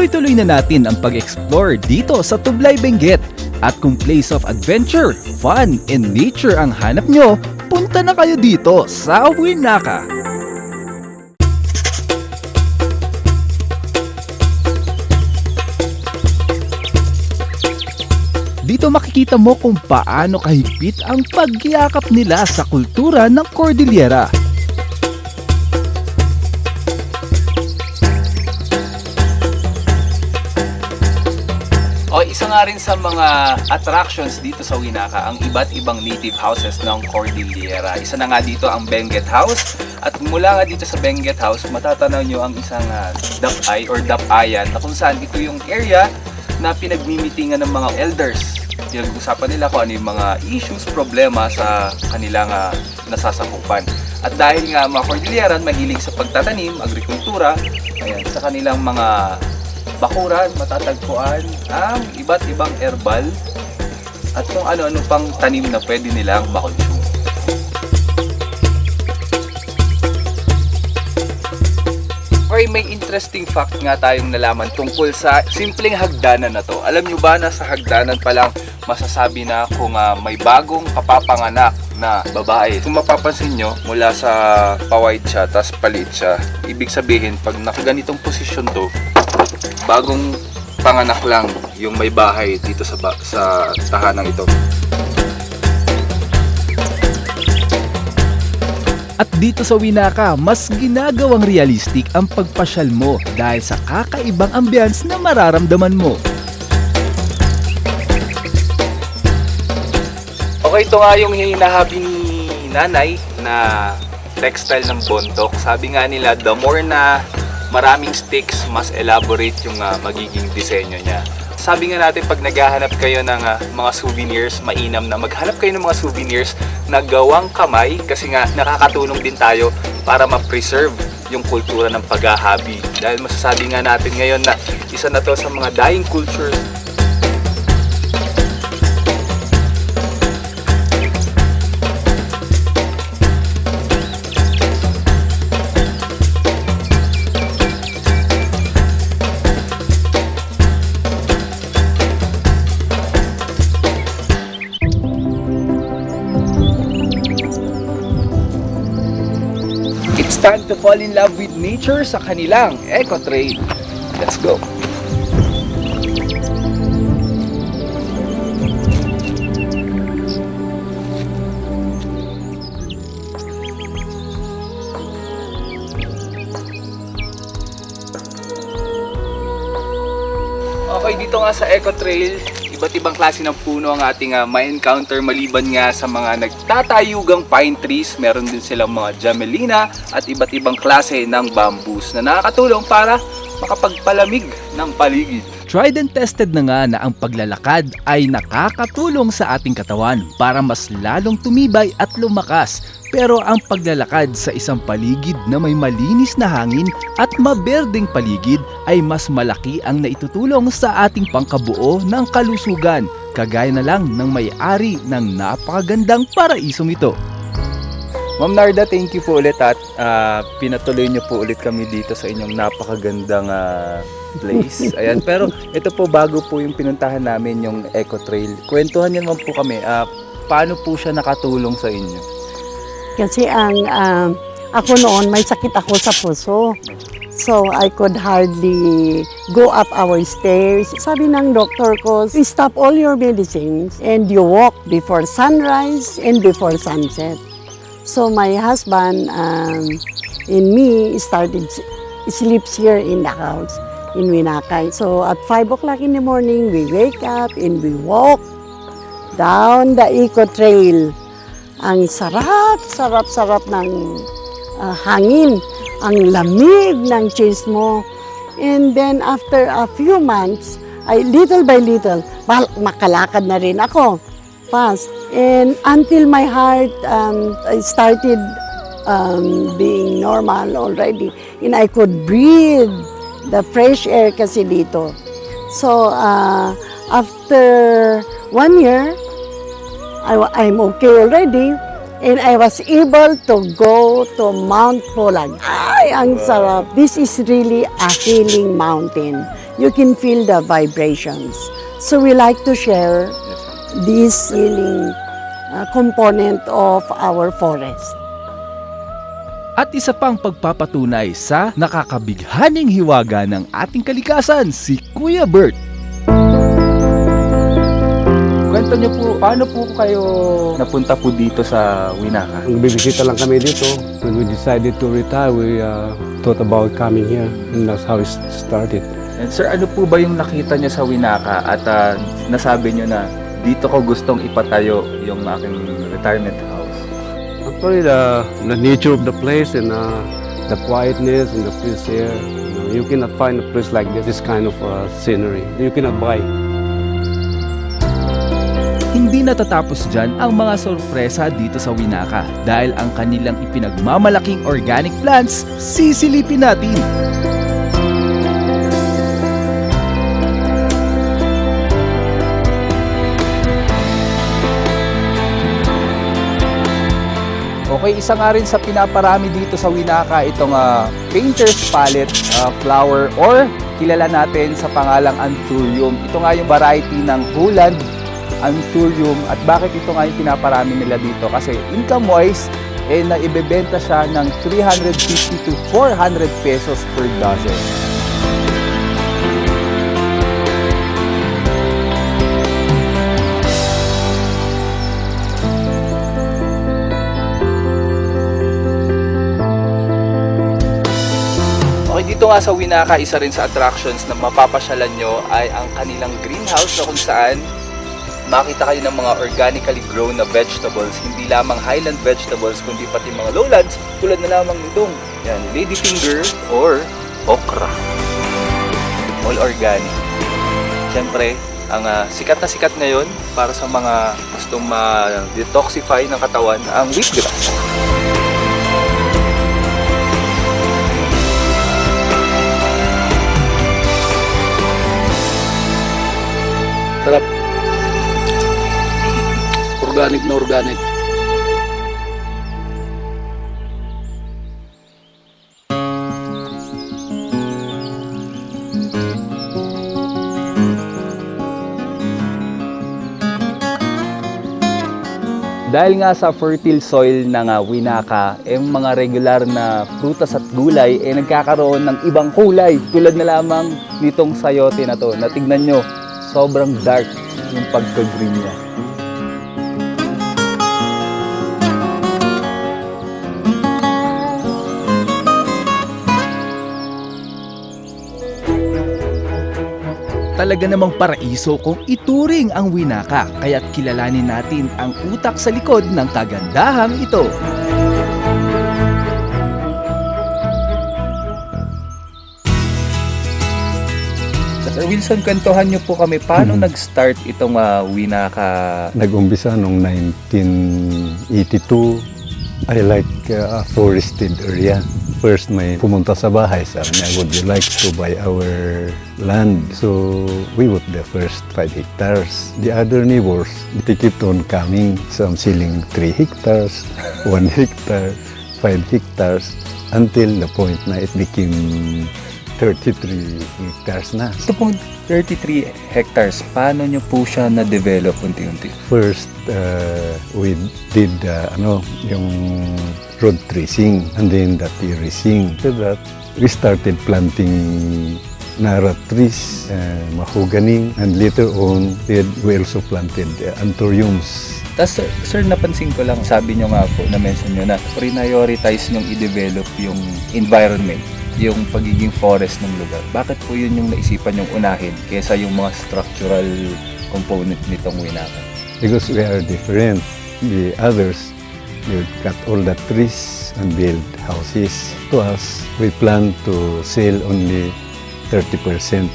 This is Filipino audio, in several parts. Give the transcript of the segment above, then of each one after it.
Ituloy-tuloy na natin ang pag-explore dito sa Tublay Benguet. At kung place of adventure, fun, and nature ang hanap nyo, punta na kayo dito sa Winaka. Dito makikita mo kung paano kahigpit ang pagyakap nila sa kultura ng Cordillera. Isa nga rin sa mga attractions dito sa Winaka ang iba't ibang native houses ng Cordillera. Isa na nga dito ang Benguet House. At mula nga dito sa Benguet House, matatanaw nyo ang isang dapay or dapayan na kung saan ito yung area na pinagmimitingan ng mga elders. Pinag-usapan nila kung ano yung mga issues, problema sa kanilang nasasakupan. At dahil nga mga Cordilleran mahilig sa pagtatanim, agrikultura, ayan, sa kanilang mga bakuran, matatagpuan ang iba't ibang herbal at kung ano-ano pang tanim na pwede nilang makonsume. Okay, may interesting fact nga tayong nalaman tungkol sa simpleng hagdanan na to. Alam nyo ba na sa hagdanan pa lang masasabi na kung may bagong kapapanganak na babae. Kung mapapansin nyo, mula sa pa-white siya, tas paliit siya, ibig sabihin pag nakaganitong posisyon to, bagong panganak lang yung may bahay dito sa tahanang ito. At dito sa Winaka, mas ginagawang realistic ang pagpasyal mo dahil sa kakaibang ambience na mararamdaman mo. Okay, ito nga yung hinahabi ni nanay na textile ng bontok. Sabi nga nila, the more na maraming sticks, mas elaborate yung magiging disenyo niya. Sabi nga natin, pag naghahanap kayo ng mga souvenirs, mainam na maghanap kayo ng mga souvenirs na gawang kamay kasi nga nakakatulong din tayo para ma-preserve yung kultura ng paghahabi. Dahil masasabi nga natin ngayon na isa na to sa mga dying culture. It's time to fall in love with nature sa kanilang Eco Trail. Let's go! Okay, dito nga sa Eco Trail, iba't ibang klase ng puno ang ating ma-encounter maliban nga sa mga nagtatayugang pine trees. Meron din silang mga jamelina at iba't ibang klase ng bamboos na nakakatulong para makapagpalamig ng paligid. Tried and tested na nga na ang paglalakad ay nakakatulong sa ating katawan para mas lalong tumibay at lumakas. Pero ang paglalakad sa isang paligid na may malinis na hangin at maberdeng paligid ay mas malaki ang naitutulong sa ating pangkabuo ng kalusugan, kagaya na lang ng may-ari ng napakagandang paraisong ito. Ma'am Narda, thank you po ulit at pinatuloy niyo po ulit kami dito sa inyong napakagandang place. Ayan, pero ito po bago po yung pinuntahan namin yung Eco Trail. Kwentuhan niyo naman po kami, paano po siya nakatulong sa inyo? Kasi ako noon may sakit ako sa puso. So I could hardly go up our stairs. Sabi ng doctor ko, stop all your medicines and you walk before sunrise and before sunset. So my husband and me started sleeps here in the house in Winaka. So at 5 o'clock in the morning, we wake up and we walk down the Eco Trail. Ang sarap ng hangin, ang lamig ng chest mo. And then after a few months, little by little, makalakad na rin ako fast. And until my heart started being normal already. And I could breathe the fresh air kasi dito. So after 1 year, I'm okay already. And I was able to go to Mount Pulag. Ay, ang sarap. This is really a healing mountain. you can feel the vibrations. So we like to share this healing component of our forest. At isa pang pagpapatunay sa nakakabighaning hiwaga ng ating kalikasan, si Kuya Bert. Kwento niyo po, paano po kayo napunta po dito sa Winaka? Bibisita lang kami dito. When we decided to retire, we thought about coming here. And that's how it started. And sir, ano po ba yung nakita niyo sa Winaka at nasabi niyo na dito ko gustong ipatayo yung aking retirement house? Actually, the nature of the place and the quietness and the peace here. You cannot find a place like this kind of scenery. You cannot buy. Hindi natatapos dyan ang mga sorpresa dito sa Winaka dahil ang kanilang ipinagmamalaking organic plants, sisilipin natin. Okay, isa nga rin sa pinaparami dito sa Winaka itong painter's palette flower or kilala natin sa pangalang Anthurium. Ito nga yung variety ng Holland Anthurium at bakit ito nga yung pinaparami nila dito? Kasi income-wise, naibebenta siya ng 350 to 400 pesos per dozen. Okay, dito nga sa Winaka, isa rin sa attractions na mapapasyalan nyo ay ang kanilang greenhouse na kung saan makita kayo ng mga organically grown na vegetables, hindi lamang highland vegetables kundi pati mga lowlands tulad na lamang nitong ladyfinger or okra. All organic. Siyempre, ang sikat na sikat ngayon para sa mga gustong ma-detoxify ng katawan ang wheatgrass. Sarap. Organic na organic. Dahil nga sa fertile soil ng Winaka, mga regular na prutas at gulay nagkakaroon ng ibang kulay. Tulad na lamang nitong sayote na to. Natignan nyo, sobrang dark yung pagka-green niya. Talaga namang paraiso kung ituring ang Winaka, kaya't kilalanin natin ang utak sa likod ng kagandahang ito. Sir Wilson, kwentuhan niyo po kami paano nag-start itong Winaka. Nag-umpisa noong 1982. I like a forested area. First, may pumunta sa bahay. Sabi niya, would you like to buy our land? So, we bought the first 5 hectares. The other neighbors, they kept on coming. Some selling 3 hectares, 1 hectare, 5 hectares, until the point na it became 33 hectares na. Ito pong 33 hectares, paano niyo po siya na-develop unti-unti? First, we did yung road tracing and then the terracing. After that, we started planting nara trees, mahogany, and later on, we also planted anthuriums. Tapos sir, napansin ko lang, sabi niyo nga po, na-mention niyo na prioritize niyong i-develop yung environment, yung pagiging forest ng lugar. Bakit po yun yung naisipan niyong unahin kaysa yung mga structural component nitong Winaka? Because we are different. The others, they cut all the trees and build houses. To us, we plan to sell only 30%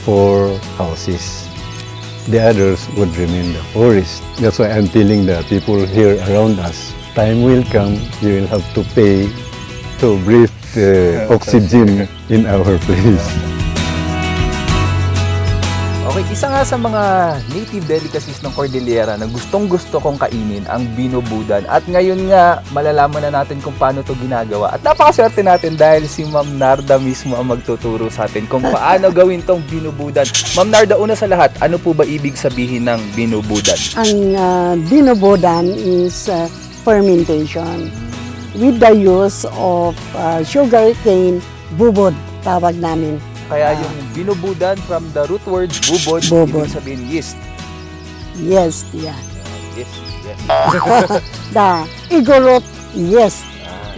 for houses. The others would remain the forest. That's why I'm telling the people here around us, time will come, you will have to pay to breathe oxygen in our place. Okay, isa nga sa mga native delicacies ng Cordillera na gustong-gusto kong kainin ang binubudan. At ngayon nga, malalaman na natin kung paano to ginagawa. At napakaswerte natin dahil si Ma'am Narda mismo ang magtuturo sa atin kung paano gawin tong binubudan. Ma'am Narda, una sa lahat, ano po ba ibig sabihin ng binubudan? Ang binubudan is fermentation with the use of sugar cane, bubod, tawag namin. Kaya yung binubudan from the root word bubod, Bubod. ibig sabihin yeast. Yes, yeah. Yes, yes. The igorot, yes.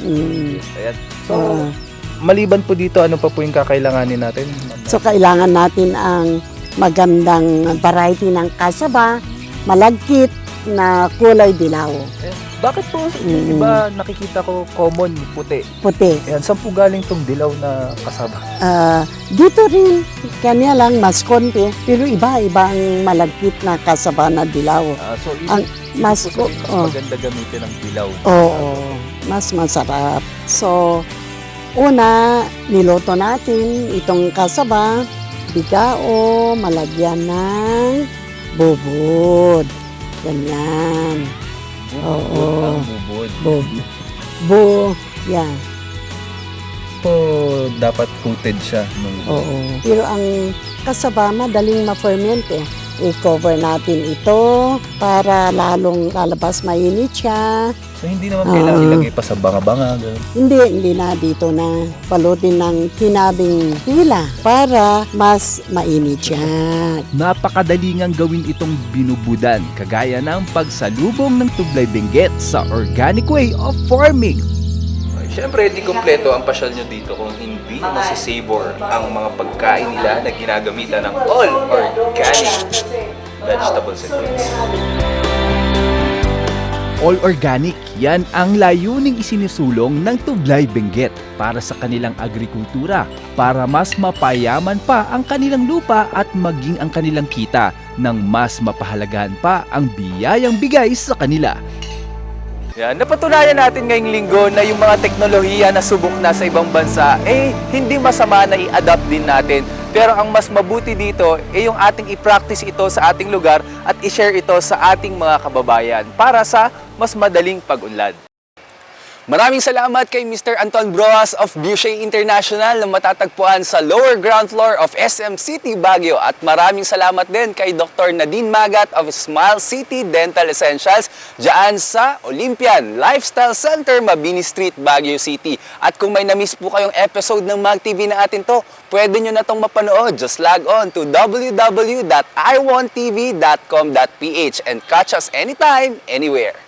Yes, ayan. So, Uh, maliban po dito, ano pa po yung kakailanganin natin? So kailangan natin ang magandang variety ng kasaba, malagkit na kulay dilaw, Bakit po, iba nakikita ko common puti. puti. Ayan, saan po galing tong dilaw na kasaba? Dito rin, kanya lang mas konti, pero iba-iba ang malagkit na kasaba na dilaw. So, Ang mas po sabihin, mas oh. maganda gamitin ng dilaw. Oo, mas masarap. So, una, niluto natin itong kasaba, bigao, malagyan ng bubod. Ganyan. Oo. Ang bubod. Yan. So, dapat coated siya. Oo. Pero ang kasaba, madaling ma-ferment eh. I-cover natin ito para lalong lalabas mainit siya. So, hindi naman kailangan ilagay pa sa banga-banga. Ganun. Hindi na dito na palutin ng tinabing tila para mas mainit siya. Napakadali ngang gawin itong binubudan, kagaya ng pagsalubong ng tublay benguet sa organic way of farming. Siyempre, di kompleto ang pasyal nyo dito kung hindi masisavor ang mga pagkain nila na ginagamitan ng all organic vegetables and fruits. All organic, yan ang layuning isinusulong ng Tublay Benguet para sa kanilang agrikultura, para mas mapayaman pa ang kanilang lupa at maging ang kanilang kita nang mas mapahalagahan pa ang biyayang bigay sa kanila. Yan, napatunayan natin ngayong linggo na yung mga teknolohiya na subok na sa ibang bansa, hindi masama na i-adapt din natin. Pero ang mas mabuti dito, yung ating i-practice ito sa ating lugar at i-share ito sa ating mga kababayan para sa mas madaling pag-unlad. Maraming salamat kay Mr. Anton Broas of Boucher International na matatagpuan sa lower ground floor of SM City, Baguio. At maraming salamat din kay Dr. Nadine Magat of Smile City Dental Essentials dyan sa Olympian Lifestyle Center, Mabini Street, Baguio City. At kung may na-miss po kayong episode ng Mag TV na atin to, pwede nyo na itong mapanood. Just log on to www.iwontv.com.ph and catch us anytime, anywhere.